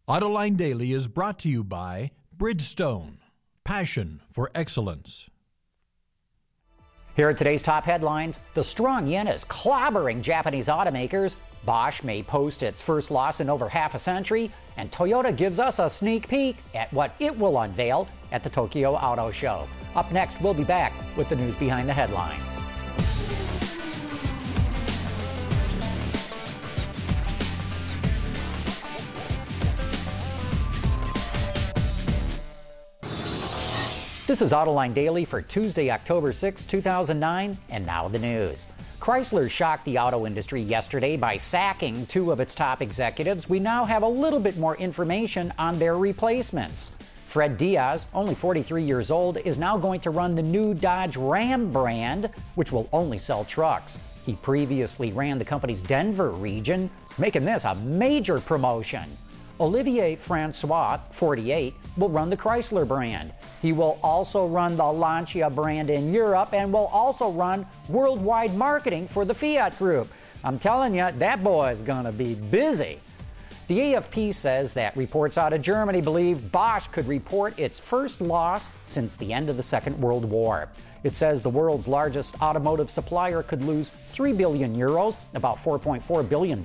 Autoline Daily is brought to you by Bridgestone, passion for excellence. Here are today's top headlines. The strong yen is clobbering Japanese automakers. Bosch may post its first loss in over half a century. And Toyota gives us a sneak peek at what it will unveil at the Tokyo Auto Show. Up next, we'll be back with the news behind the headlines. This is Autoline Daily for Tuesday, October 6, 2009, and now the news. Chrysler shocked the auto industry yesterday by sacking two of its top executives. We now have a little bit more information on their replacements. Fred Diaz, only 43 years old, is now going to run the new Dodge Ram brand, which will only sell trucks. He previously ran the company's Denver region, making this a major promotion. Olivier Francois, 48, will run the Chrysler brand. He will also run the Lancia brand in Europe and will also run worldwide marketing for the Fiat Group. I'm telling you, that boy is going to be busy. The AFP says that reports out of Germany believe Bosch could report its first loss since the end of the Second World War. It says the world's largest automotive supplier could lose 3 billion euros, about $4.4 billion.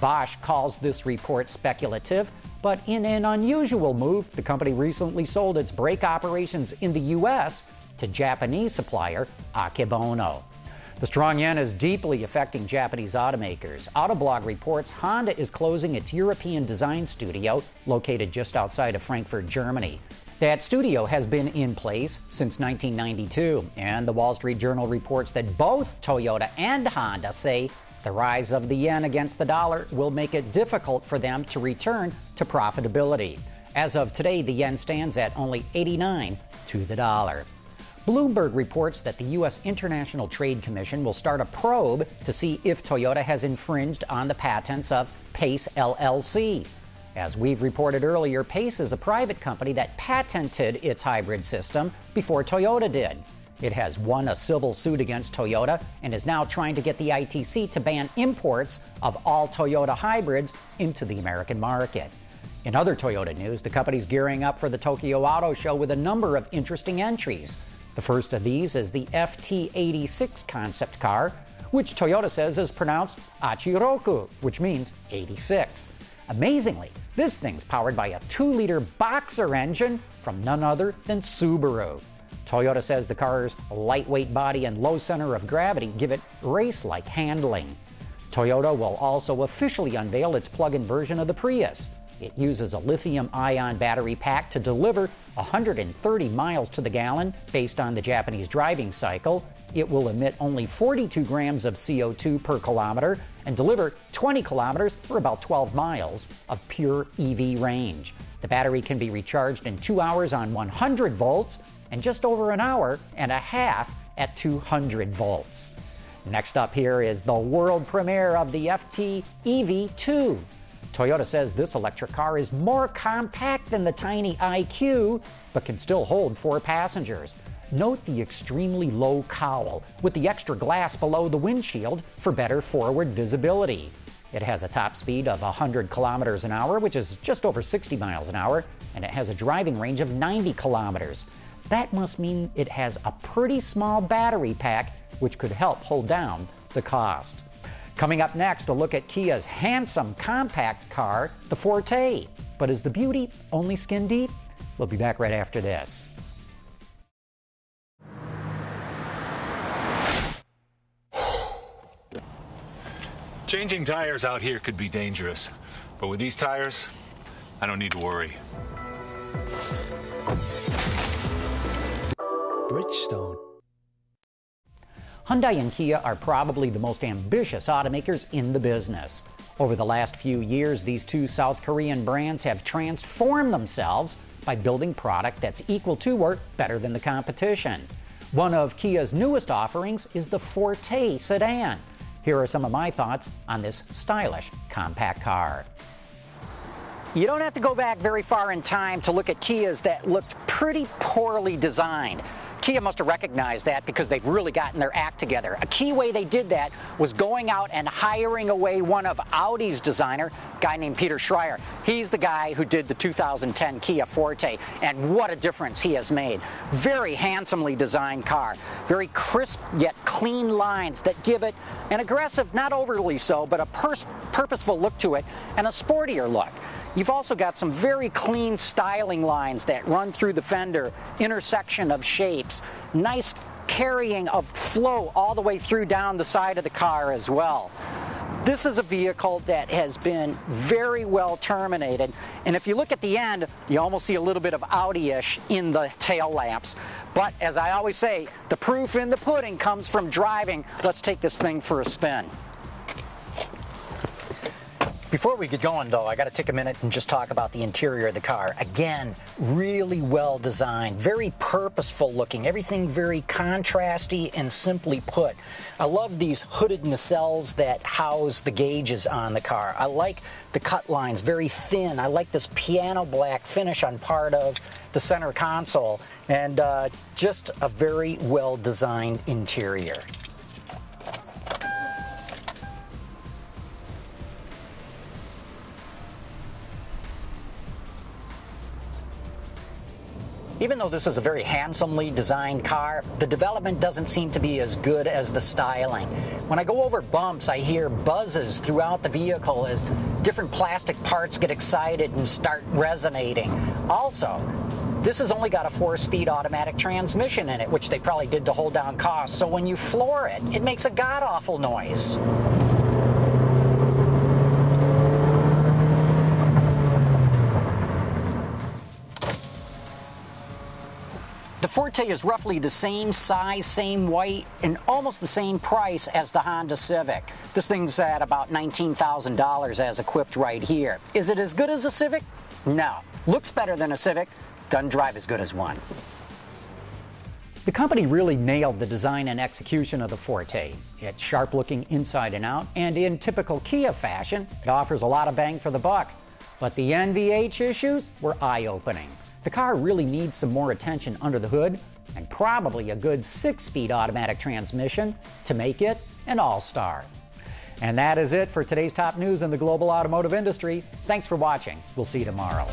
Bosch calls this report speculative, but in an unusual move, the company recently sold its brake operations in the U.S. to Japanese supplier Akebono. The strong yen is deeply affecting Japanese automakers. Autoblog reports Honda is closing its European design studio located just outside of Frankfurt, Germany. That studio has been in place since 1992, and the Wall Street Journal reports that both Toyota and Honda say the rise of the yen against the dollar will make it difficult for them to return to profitability. As of today, the yen stands at only 89 to the dollar. Bloomberg reports that the U.S. International Trade Commission will start a probe to see if Toyota has infringed on the patents of Pace LLC. As we've reported earlier, Pace is a private company that patented its hybrid system before Toyota did. It has won a civil suit against Toyota and is now trying to get the ITC to ban imports of all Toyota hybrids into the American market. In other Toyota news, the company's gearing up for the Tokyo Auto Show with a number of interesting entries. The first of these is the FT-86 concept car, which Toyota says is pronounced Achiroku, which means 86. Amazingly, this thing's powered by a 2-liter Boxer engine from none other than Subaru. Toyota says the car's lightweight body and low center of gravity give it race-like handling. Toyota will also officially unveil its plug-in version of the Prius. It uses a lithium-ion battery pack to deliver 130 miles to the gallon based on the Japanese driving cycle. It will emit only 42 grams of CO2 per kilometer and deliver 20 kilometers for about 12 miles of pure EV range. The battery can be recharged in 2 hours on 100 volts and just over an hour and a half at 200 volts. Next up here is the world premiere of the FT EV2. Toyota says this electric car is more compact than the tiny IQ, but can still hold 4 passengers. Note the extremely low cowl with the extra glass below the windshield for better forward visibility. It has a top speed of 100 kilometers an hour, which is just over 60 miles an hour, and it has a driving range of 90 kilometers. That must mean it has a pretty small battery pack, which could help hold down the cost. Coming up next, a look at Kia's handsome compact car, the Forte. But is the beauty only skin deep? We'll be back right after this. Changing tires out here could be dangerous, but with these tires, I don't need to worry. Bridgestone. Hyundai and Kia are probably the most ambitious automakers in the business. Over the last few years, these two South Korean brands have transformed themselves by building product that's equal to or better than the competition. One of Kia's newest offerings is the Forte sedan. Here are some of my thoughts on this stylish compact car. You don't have to go back very far in time to look at Kias that looked pretty poorly designed. Kia must have recognized that because they've really gotten their act together. A key way they did that was going out and hiring away one of Audi's designer, a guy named Peter Schreier. He's the guy who did the 2010 Kia Forte, and what a difference he has made. Very handsomely designed car. Very crisp yet clean lines that give it an aggressive, not overly so, but a purposeful look to it and a sportier look. You've also got some very clean styling lines that run through the fender, intersection of shapes, nice carrying of flow all the way through down the side of the car as well. This is a vehicle that has been very well terminated, and if you look at the end, you almost see a little bit of Audi-ish in the tail lamps. But as I always say, the proof in the pudding comes from driving. Let's take this thing for a spin. Before we get going, though, I got to take a minute and just talk about the interior of the car. Again, really well designed, very purposeful looking, everything very contrasty and simply put. I love these hooded nacelles that house the gauges on the car. I like the cut lines, very thin. I like this piano black finish on part of the center console, and just a very well designed interior. Even though this is a very handsomely designed car, the development doesn't seem to be as good as the styling. When I go over bumps, I hear buzzes throughout the vehicle as different plastic parts get excited and start resonating. Also, this has only got a 4-speed automatic transmission in it, which they probably did to hold down costs, so when you floor it, it makes a god-awful noise. The Forte is roughly the same size, same weight, and almost the same price as the Honda Civic. This thing's at about $19,000 as equipped right here. Is it as good as a Civic? No. Looks better than a Civic, doesn't drive as good as one. The company really nailed the design and execution of the Forte. It's sharp looking inside and out, and in typical Kia fashion, it offers a lot of bang for the buck. But the NVH issues were eye-opening. The car really needs some more attention under the hood, and probably a good 6-speed automatic transmission to make it an all-star. And that is it for today's top news in the global automotive industry. Thanks for watching. We'll see you tomorrow.